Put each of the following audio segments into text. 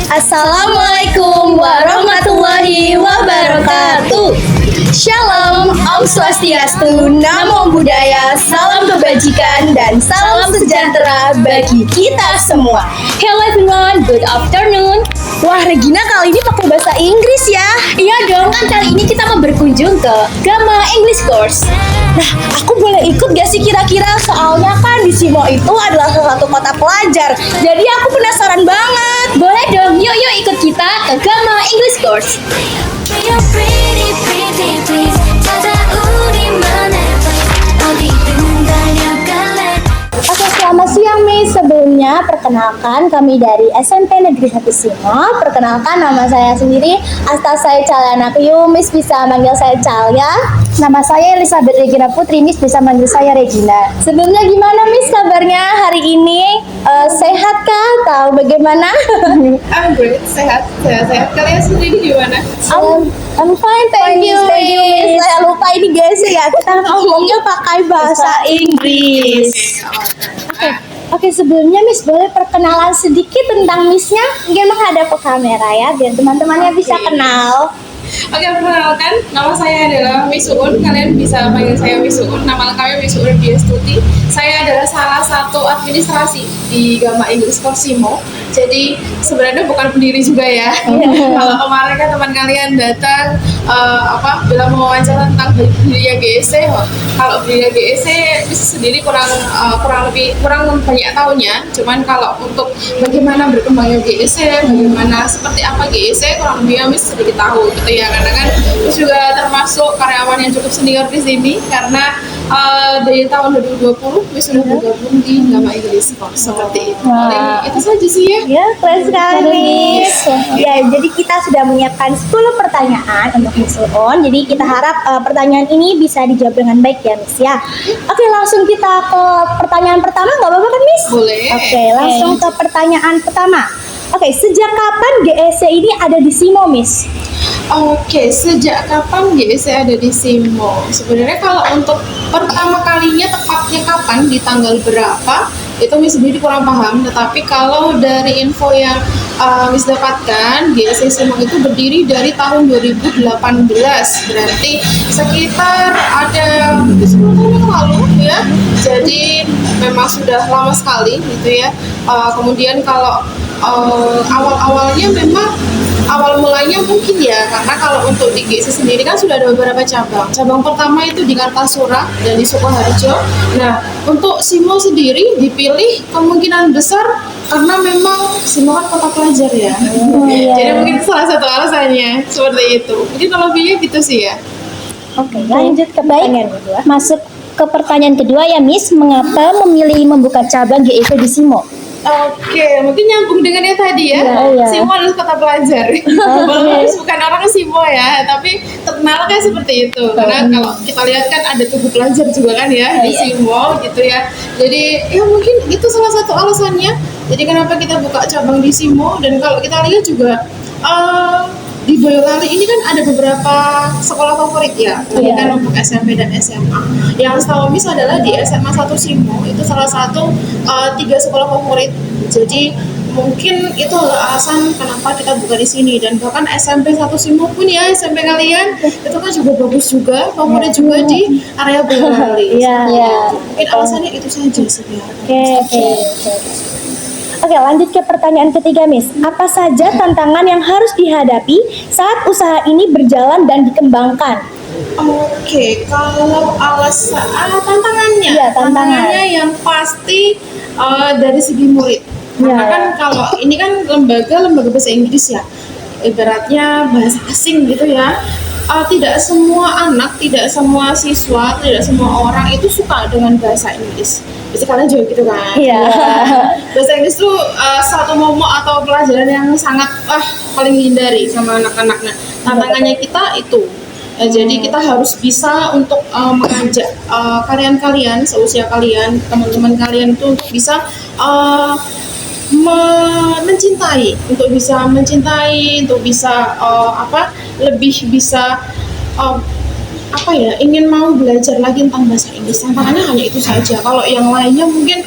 Assalamualaikum warahmatullahi wabarakatuh. Shalom, Om Swastiastu, Namo Buddhaya, salam kebajikan dan salam sejahtera bagi kita semua. Hello everyone, good afternoon. Wah, Regina kali ini pakai bahasa Inggris ya? Iya dong, kan kali ini kita mau berkunjung ke Gama English Course. Nah, aku boleh ikut gak sih kira-kira? Soalnya kan di Simo itu adalah salah satu kota pelajar. Jadi aku penasaran banget. Boleh dong, yuk ikut kita ke Gama English Course. Oke, selamat siang Miss. Sebelumnya perkenalkan kami dari SMP Negeri 1 Simo. Perkenalkan nama saya sendiri Asta saya Calanakyu. Miss bisa manggil saya Cal ya. Nama saya Elizabeth Regina Putri, Miss bisa manggil saya Regina. Sebelumnya gimana Miss kabarnya hari ini? Sehat kah? Tahu bagaimana? I'm great, sehat. Kalian sendiri gimana? I'm fine, thank you Miss. Saya lupa ini guys ya, kita ngomongnya pakai bahasa Inggris. Oke, sebelumnya Miss boleh perkenalan sedikit tentang Missnya? Mungkin menghadap ke kamera ya, biar teman-temannya bisa kenal. Oke, perkenalkan, nama saya adalah Miss Uun. Kalian bisa panggil saya Miss Uun. Nama lengkapnya Miss Uun Diestuti. Saya adalah salah satu administrasi di Gama English Course Simo. Jadi sebenarnya bukan pendiri juga ya. Kalau kemarin kan teman kalian datang bila mau wawancara tentang berdirinya GEC, kalau berdirinya GEC Miss sendiri kurang banyak tahunya. Cuman kalau untuk bagaimana berkembangnya GEC, bagaimana seperti apa GEC, kurang lebih Miss sedikit tahu gitu ya. Karena kan Miss juga termasuk karyawan yang cukup senior di sini karena dari tahun 2020 Miss sudah bergabung di Gama English Course seperti itu. Paling itu saja sih ya. Ya, keren sekali Miss. Ya, jadi kita sudah menyiapkan 10 pertanyaan untuk Miss Uun. Jadi kita harap pertanyaan ini bisa dijawab dengan baik ya Miss ya. Oke, langsung kita ke pertanyaan pertama, nggak apa-apa kan Miss? Boleh. Oke, langsung ke pertanyaan pertama. Oke, sejak kapan GEC ini ada di Simo Miss? Oke, sejak kapan GEC ada di Simo? Sebenarnya kalau untuk pertama kalinya tepatnya kapan, di tanggal berapa, itu Miss sendiri kurang paham. Tetapi kalau dari info yang Miss dapatkan, GEC Simo itu berdiri dari tahun 2018. Berarti sekitar ada 10 tahun yang lalu ya. Jadi memang sudah lama sekali gitu ya. Kemudian kalau awal-awalnya memang awal mulanya mungkin ya, karena kalau untuk di GEC sendiri kan sudah ada beberapa cabang. Cabang pertama itu di Kartasura dan di Sukoharjo. Nah, untuk Simo sendiri dipilih kemungkinan besar karena memang Simo kan kota pelajar ya. Jadi mungkin salah satu alasannya seperti itu. Mungkin kalau lebihnya gitu sih ya. Oke, lanjut ke pertanyaan kedua. Masuk ke pertanyaan kedua ya Miss, mengapa memilih membuka cabang GEC di Simo? Oke, mungkin nyambung dengan yang tadi ya. Simo adalah kota pelajar. Walaupun bukan orang Simo ya, tapi terkenal kan seperti itu. Karena kalau kita lihat kan ada tugu pelajar juga kan ya di Simo gitu ya. Jadi ya mungkin itu salah satu alasannya. Jadi kenapa kita buka cabang di Simo, dan kalau kita lihat juga di Boyolali ini kan ada beberapa sekolah favorit ya, kan untuk SMP dan SMA. Yang tahu Miss adalah di SMA 1 Simo itu salah satu 3 sekolah favorit. Jadi mungkin itu alasan kenapa kita buka di sini. Dan bahkan SMP 1 Simo pun ya, SMP kalian itu kan juga bagus juga, favorit juga di area Boyolali. Mungkin alasannya itu saja sih ya. Oke. Oke, lanjut ke pertanyaan ketiga, Miss. Apa saja tantangan yang harus dihadapi saat usaha ini berjalan dan dikembangkan? Oke, kalau tantangannya, tantangannya yang pasti dari segi murid. Karena kan kalau ini kan lembaga bahasa Inggris ya, ibaratnya bahasa asing gitu ya. Tidak semua anak, tidak semua siswa, tidak semua orang itu suka dengan bahasa Inggris. Pasti kalian juga gitu kan? Bahasa Inggris tuh satu momok atau pelajaran yang sangat paling dihindari sama anak-anak. Nah, tantangannya kita itu. Jadi kita harus bisa untuk mengajak kalian-kalian, seusia kalian, teman-teman kalian itu untuk bisa mencintai, untuk bisa lebih bisa ingin mau belajar lagi tentang bahasa Inggris. Tantangannya hanya itu saja. Kalau yang lainnya mungkin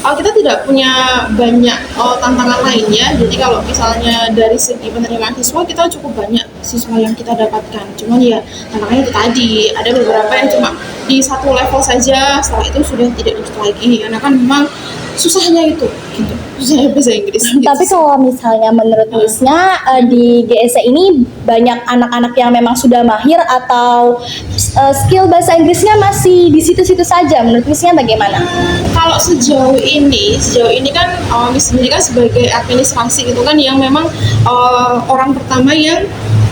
kita tidak punya banyak tantangan lainnya. Jadi kalau misalnya dari segi penerimaan siswa kita cukup banyak siswa yang kita dapatkan. Cuman ya tantangannya itu tadi, ada beberapa yang cuma di satu level saja, setelah itu sudah tidak lanjut lagi. Karena kan memang susahnya itu, gitu. Susahnya bahasa Inggris. Tapi gitu. kalau misalnya menurut Misnya di GSC ini banyak anak-anak yang memang sudah mahir atau skill bahasa Inggrisnya masih di situ-situ saja, menurut Misnya bagaimana? Kalau sejauh ini kan Miss sendiri kan sebagai administrasi itu kan yang memang orang pertama yang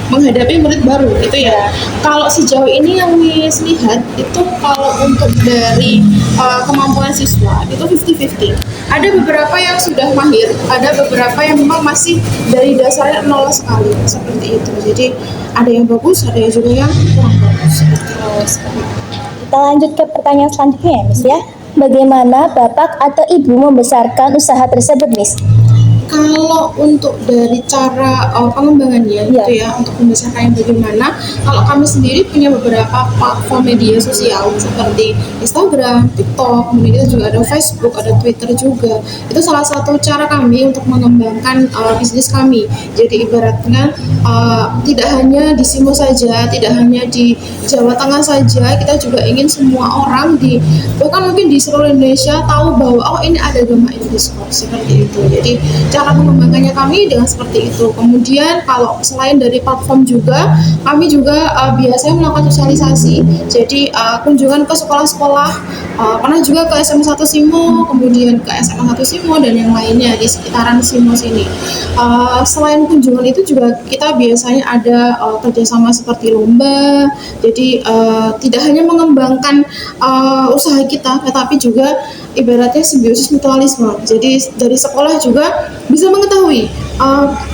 menghadapi murid baru gitu ya. Kalau sejauh ini yang Miss lihat itu kalau untuk dari kemampuan siswa itu 50-50. Ada beberapa yang sudah mahir, ada beberapa yang memang masih dari dasarnya nol sekali seperti itu. Jadi ada yang bagus, ada yang juga yang kurang bagus. Kita lanjut ke pertanyaan selanjutnya ya, Miss ya. Bagaimana Bapak atau Ibu membesarkan usaha tersebut, Miss? Kalau untuk dari cara pengembangannya gitu ya, untuk membesarkan bagaimana, kalau kami sendiri punya beberapa platform media sosial seperti Instagram, TikTok, kemudian kita juga ada Facebook, ada Twitter juga. Itu salah satu cara kami untuk mengembangkan bisnis kami. Jadi ibaratnya tidak hanya di Simo saja, tidak hanya di Jawa Tengah saja, kita juga ingin semua orang bahkan mungkin di seluruh Indonesia tahu bahwa ini ada Gama English Course seperti itu. Jadi cara mengembangkannya kami dengan seperti itu. Kemudian kalau selain dari platform juga, kami juga biasanya melakukan sosialisasi. Jadi kunjungan ke sekolah-sekolah, pernah juga ke SMA 1 Simo, kemudian ke SMA 1 Simo dan yang lainnya di sekitaran Simo sini. Selain kunjungan itu juga kita biasanya ada kerjasama seperti lomba. Jadi tidak hanya mengembangkan usaha kita, tetapi juga ibaratnya simbiosis mutualisme. Jadi dari sekolah juga bisa mengetahui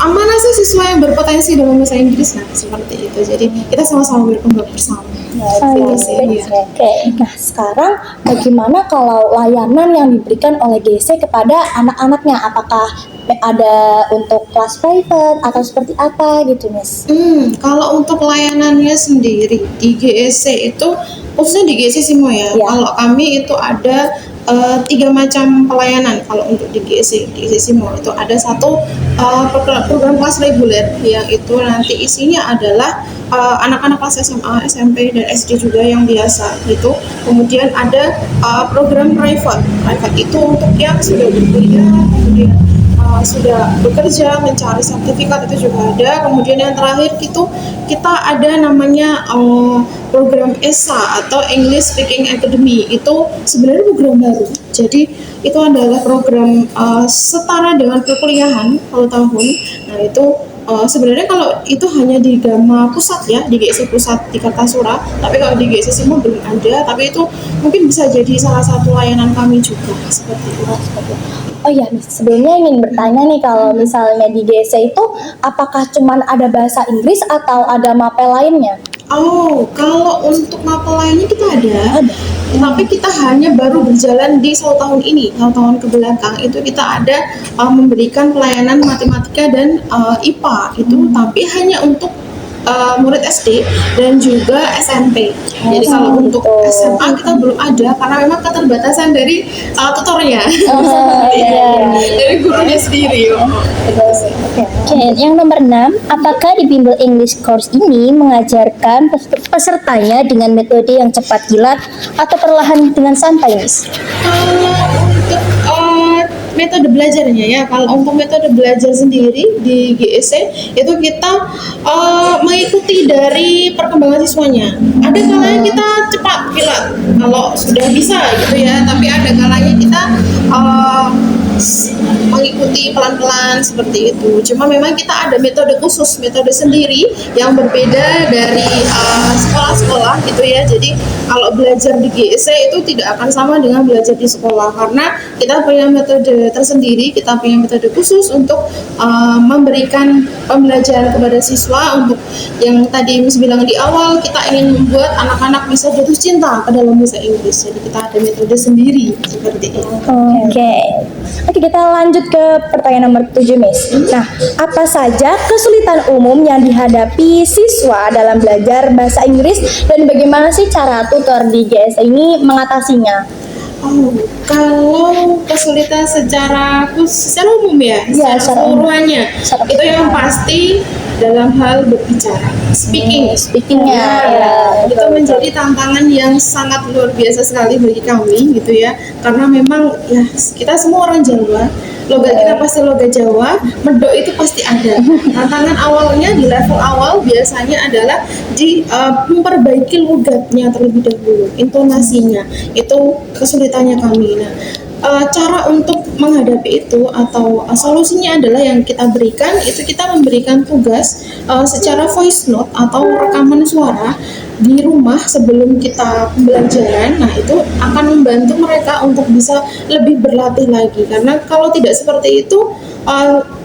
mana sih siswa yang berpotensi dalam bahasa Inggris, nah seperti itu. Jadi kita sama-sama berkembang bersama. Oke. Nah, sekarang bagaimana kalau layanan yang diberikan oleh GSC kepada anak-anaknya? Apakah ada untuk kelas private atau seperti apa gitu, Miss? Kalau untuk layanannya sendiri di GSC itu, khususnya di GSC Simo ya. Kalau kami itu ada 3 macam pelayanan. Kalau untuk di GSC Simo itu ada satu program kelas reguler yang itu nanti isinya adalah anak-anak kelas SMA, SMP dan SD juga yang biasa gitu. Kemudian ada program private itu untuk yang sudah berkuliah, kemudian sudah bekerja, mencari sertifikat itu juga ada. Kemudian yang terakhir itu kita ada namanya program ESA atau English Speaking Academy. Itu sebenarnya program baru. Jadi itu adalah program setara dengan perkuliahan kalau tahun. Nah itu sebenarnya kalau itu hanya di Gama Pusat ya, di GSC Pusat di Kartasura. Tapi kalau di GSC Simo belum ada. Tapi itu mungkin bisa jadi salah satu layanan kami juga seperti itu. Oh iya, Miss, sebelumnya ingin bertanya nih, kalau misalnya di GSC itu apakah cuman ada bahasa Inggris atau ada mapel lainnya? Kalau untuk mapel lainnya kita ada. Tapi kita hanya baru berjalan di 1 tahun ini, 1 tahun ke belakang itu kita ada memberikan pelayanan matematika dan IPA itu, tapi hanya untuk murid SD dan juga SMP. Jadi kalau untuk SMA kita belum ada karena memang keterbatasan dari tutornya, dari gurunya sendiri. Oke, yang nomor 6, apakah di Bimbel English Course ini mengajarkan pesertanya dengan metode yang cepat kilat atau perlahan dengan santai, Miss? Kalau untuk metode belajarnya ya, kalau untuk metode belajar sendiri di GSC itu kita mengikuti dari perkembangan siswanya. Ada kalanya kita cepat kilat kalau sudah bisa gitu ya, tapi ada kalanya kita mengikuti pelan-pelan seperti itu. Cuma memang kita ada metode khusus, metode sendiri yang berbeda dari sekolah-sekolah gitu ya. Jadi kalau belajar di GSC itu tidak akan sama dengan belajar di sekolah karena kita punya metode tersendiri, kita punya metode khusus untuk memberikan pembelajaran kepada siswa. Untuk yang tadi Miss bilang di awal, kita ingin membuat anak-anak bisa jatuh cinta ke dalam bahasa Inggris. Jadi kita ada metode sendiri seperti itu. Oke, kita lanjut ke pertanyaan nomor 7, Miss. Nah, apa saja kesulitan umum yang dihadapi siswa dalam belajar bahasa Inggris dan bagaimana sih cara tutor di GSC ini mengatasinya? Oh, kalau kesulitan secara umum ya, Ya, secara secara umum. keseluruhannya, Secara itu yang pasti dalam hal berbicara, speaking. Speakingnya ya, Itu betul, menjadi tantangan yang sangat luar biasa sekali bagi kami gitu ya, karena memang ya kita semua orang Jawa, logat kita pasti logat Jawa, medok itu pasti ada. Tantangan awalnya di level awal biasanya adalah di memperbaiki logatnya terlebih dahulu, intonasinya itu kesulitannya kami. Nah, cara untuk menghadapi itu atau solusinya adalah yang kita berikan itu kita memberikan tugas secara voice note atau rekaman suara di rumah sebelum kita pembelajaran. Nah, itu akan membantu mereka untuk bisa lebih berlatih lagi, karena kalau tidak seperti itu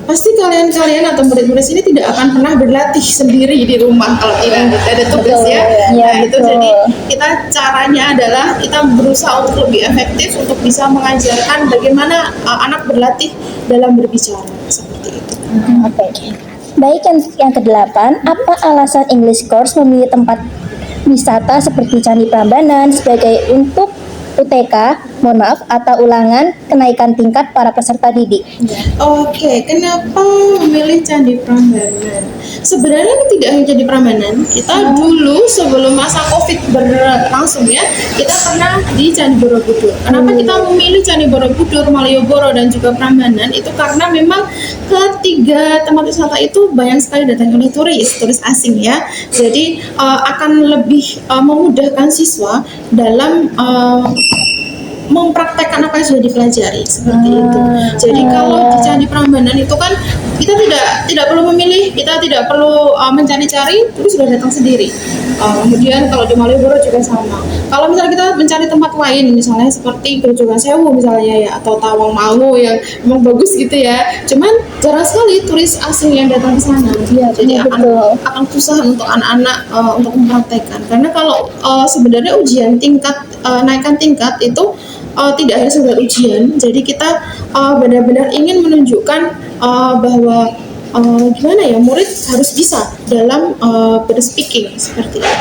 pasti kalian atau murid-murid sini tidak akan pernah berlatih sendiri di rumah kalau tidak ada tugas Betul, ya. ya, Nah, itu betul. jadi kita caranya adalah kita berusaha untuk lebih efektif untuk bisa mengajarkan bagaimana anak berlatih dalam berbicara seperti itu. Oke. Baik, yang kedelapan, apa alasan English Course memilih tempat wisata seperti Candi Prambanan sebagai untuk UTK, mohon maaf, atau ulangan kenaikan tingkat para peserta didik? Oke, kenapa memilih Candi Prambanan? Sebenarnya tidak hanya Candi Prambanan, kita dulu sebelum masa COVID berlangsung ya, kita pernah di Candi Borobudur. Kenapa kita memilih Candi Borobudur, Malioboro dan juga Prambanan? Itu karena memang ketiga tempat wisata itu banyak sekali datang oleh turis asing ya. Jadi akan lebih memudahkan siswa dalam mempraktekkan apa yang sudah dipelajari seperti itu. Jadi kalau di Candi Prambanan itu kan kita tidak perlu memilih, kita tidak perlu mencari-cari, terus sudah datang sendiri. Kemudian kalau di Malioboro juga sama. Kalau misalnya kita mencari tempat lain, misalnya seperti Grojogan Sewu misalnya ya, atau Tawangmangu yang memang bagus gitu ya. Cuman jarang sekali turis asing yang datang ke sana. Jadi akan susah untuk anak-anak untuk mempraktekkan. Karena kalau sebenarnya ujian naikkan tingkat itu tidak hanya sekedar ujian, jadi kita benar-benar ingin menunjukkan bahwa gimana ya, murid harus bisa dalam berspeaking seperti itu.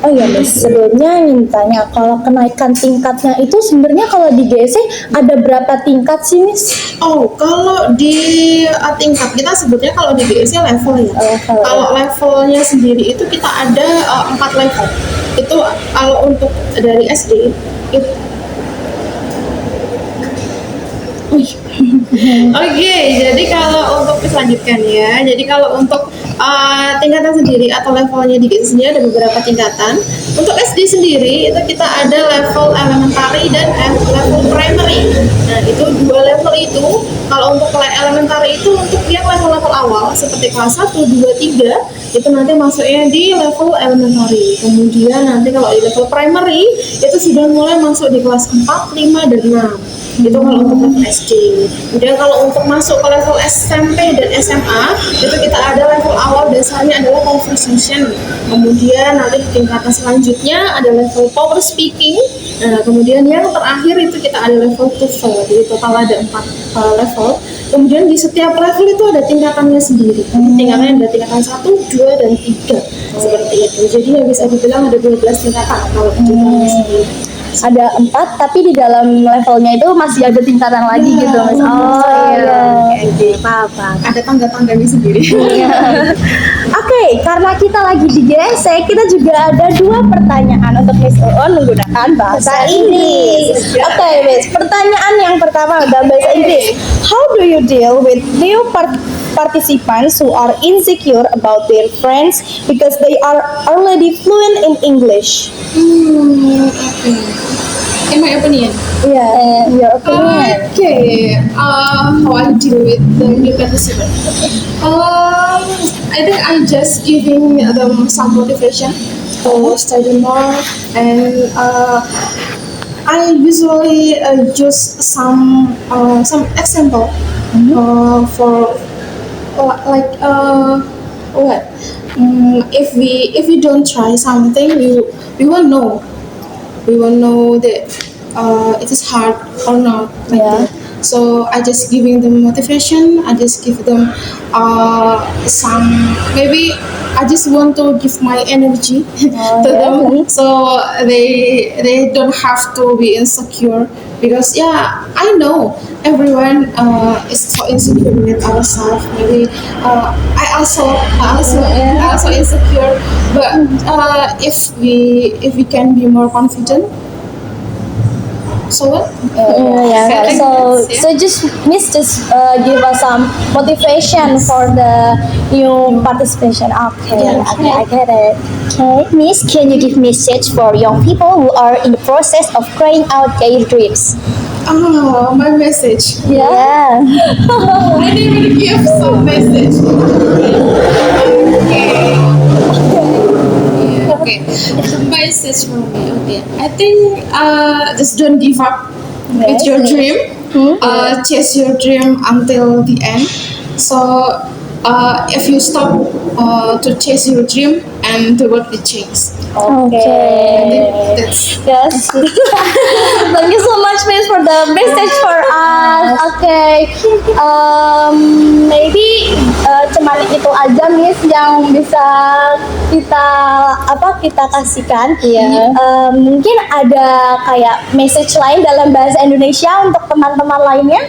Oh iya, Miss. Sebelumnya ingin tanya, kalau kenaikan tingkatnya itu sebenarnya kalau di GSC ada berapa tingkat sih, Miss? Oh, kalau di tingkat kita sebetulnya kalau di BSC level ya. Level, Kalau levelnya sendiri itu kita ada 4 level. Itu kalau untuk dari SD itu Oke, jadi kalau untuk dilanjutkan ya. Jadi kalau untuk tingkatan sendiri atau levelnya di GSD sendiri ada beberapa tingkatan. Untuk SD sendiri itu kita ada level elementary dan level primary. Nah, itu dua level itu. Kalau untuk elementary itu untuk yang level-level awal seperti kelas 1, 2, 3 itu nanti masuknya di level elementary. Kemudian nanti kalau di level primary itu sudah mulai masuk di kelas 4, 5, dan 6. Itu kalau untuk level SD. Kemudian kalau untuk masuk ke level SMP dan SMA itu kita ada level awal dasarnya adalah conversation. Kemudian nanti di tingkatan selanjutnya ada level power speaking. Nah, kemudian yang terakhir itu kita ada level TOEFL. Jadi total ada 4 level. Kemudian di setiap level itu ada tingkatannya sendiri. Tingkatannya ada tingkatan 1, 2, dan 3 seperti itu. Jadi yang bisa dibilang ada 12 tingkatan kalau tingkatannya sendiri. Ada 4, tapi di dalam levelnya itu masih ada tingkatan lagi gitu, Miss. Oh iya. Apa-apa. Ada tangga-tangganya sendiri. Oke, karena kita lagi di GSC, kita juga ada 2 pertanyaan untuk Miss Uon menggunakan bahasa Inggris. Oke, Miss. Pertanyaan yang pertama dalam bahasa Inggris. How do you deal with new participants who are insecure about their friends because they are already fluent in English? Okay. In my opinion. Yeah, your opinion. Okay. How I deal with the new participant. I think I just giving them some motivation to study more, and I usually use some example for like what if we don't try something, we won't know that it is hard or not, like Yeah. that. So I just giving them motivation. I just give them some, maybe I just want to give my energy to them, so they don't have to be insecure. Because yeah, I know everyone is so insecure with ourselves. Maybe I also insecure. But if we can be more confident, so what? Yeah. I think So that's, so just Miss just give us some motivation for the new participation. Okay, I get it. Okay, Miss, can you give message for young people who are in the process of trying out their dreams? Oh, my message. Yeah. I need to give some message. Okay. Okay. The message for me. Okay. I think just don't give up with your dream. Chase your dream until the end. So if you stop to chase your dream, and the world will change. I think Okay. that's Yes. Thank you so much, Miss, for the message for us. Okay. Maybe cuman itu aja, Miss, yang bisa kita kasihkan. Iya. Mungkin ada kayak message lain dalam bahasa Indonesia untuk teman-teman lainnya.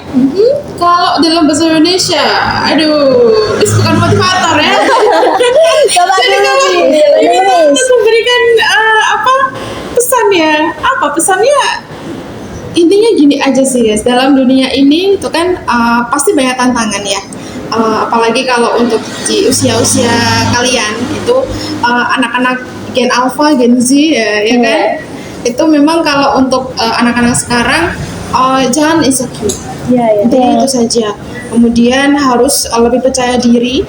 kalau dalam bahasa Indonesia, aduh, ini bukan motivator ya. Coba Jadi dulu, kalau Miss. ini untuk memberikan pesannya, pesannya intinya gini aja sih guys, dalam dunia ini itu kan pasti banyak tantangan ya. Apalagi kalau untuk di usia-usia kalian itu anak-anak Gen Alpha, Gen Z ya kan, itu memang kalau untuk anak-anak sekarang jangan insecure. Jadi itu saja. Kemudian harus lebih percaya diri,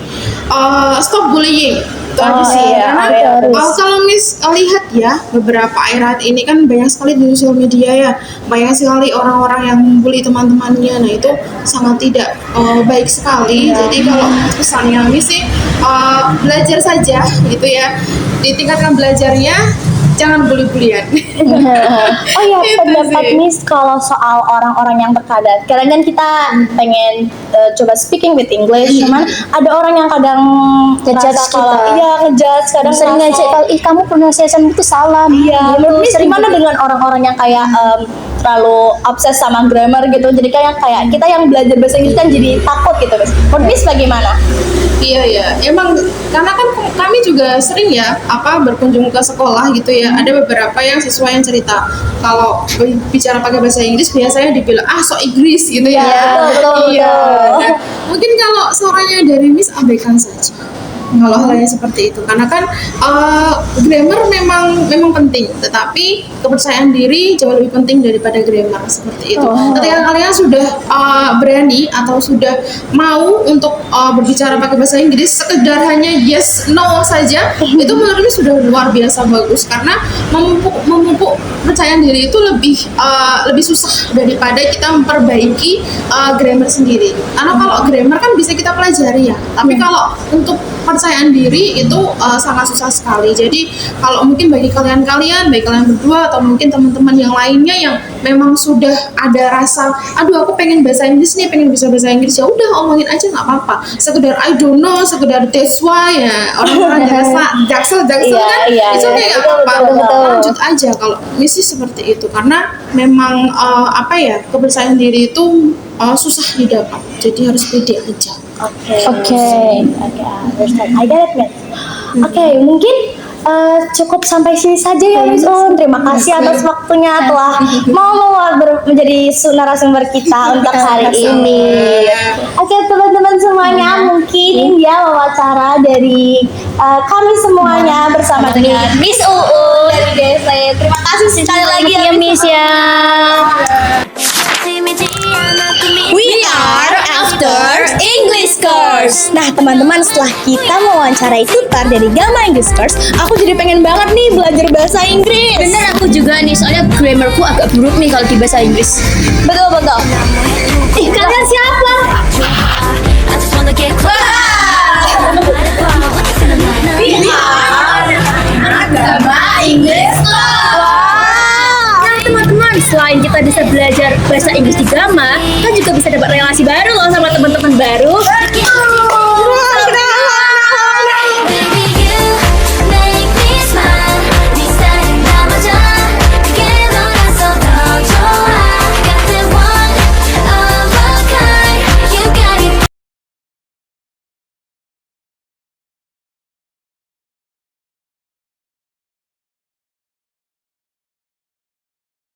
stop bullying. Itu aja sih. Karena kalau Miss lihat ya, beberapa akhir ini kan banyak sekali di sosial media ya, banyak sekali orang-orang yang membuli teman-temannya. Nah itu sangat tidak baik sekali. Jadi kalau pesannya Miss sih belajar saja gitu ya, ditingkatkan belajarnya, jangan bully-bulian. Oh ya, Itu pendapat sih. Miss kalau soal orang-orang yang terkadang kan kita pengen coba speaking with English, cuman ada orang yang kadang Ngejudge merasa kalau kita. iya ngejudge, kadang Sering merasa, ngejek kalau kamu pronunciation itu salah. Iya, menurut Miss sering gimana dengan orang-orang yang kayak terlalu obses sama grammar gitu, jadi kayak kita yang belajar bahasa Inggris kan jadi takut gitu, Miss. Menurut Miss bagaimana? Iya, emang karena kan kami juga sering ya berkunjung ke sekolah gitu ya. Ada beberapa yang sesuai yang cerita. Kalau bicara pakai bahasa Inggris biasanya dibilang so Inggris gitu ya. Betul. Nah, mungkin kalau suaranya dari Miss abaikan saja. Kalau hal yang seperti itu, karena kan grammar memang penting, tetapi kepercayaan diri jauh lebih penting daripada grammar seperti itu. Ketika kalian sudah berani atau sudah mau untuk berbicara pakai bahasa Inggris, sekedar hanya yes no saja, itu menurut Miss sudah luar biasa bagus, karena memupuk kepercayaan diri itu lebih susah daripada kita memperbaiki grammar sendiri. Karena kalau grammar kan bisa kita pelajari ya, tapi kalau untuk kepercayaan diri itu sangat susah sekali. Jadi kalau mungkin bagi kalian baik kalian berdua atau mungkin teman-teman yang lainnya yang memang sudah ada rasa, aduh aku pengen bahasa Inggris nih, pengen bisa bahasa Inggris, ya udah omongin aja nggak apa-apa. Sekedar I don't know, sekedar that's why ya, orang-orang jaksel kan, itu kayak nggak apa-apa. Lanjut aja kalau misi seperti itu, karena memang kepercayaan diri itu susah didapat, jadi harus pede aja. Oke, understand. I get it, Miss. Oke, mungkin cukup sampai sini saja ya, Miss Un. Terima kasih atas waktunya telah mau menjadi narasumber kita untuk hari ini. Oke, teman-teman semuanya, mungkin ya wawancara dari kami semuanya bersama dengan Miss Uun dari DC. Terima kasih sekali lagi ya, Miss ya. We are after English course. Nah teman-teman, setelah kita mewawancarai tutor dari Gamma English Course, aku jadi pengen banget nih belajar bahasa Inggris. Bener, aku juga nih, soalnya grammarku agak buruk nih kalau di bahasa Inggris. Betul. Kalian siapa? Agama Inggris. Nah teman-teman, selain kita bisa belajar bahasa Inggris di Gamma, kita juga bisa dapat relasi baru loh sama teman-teman baru.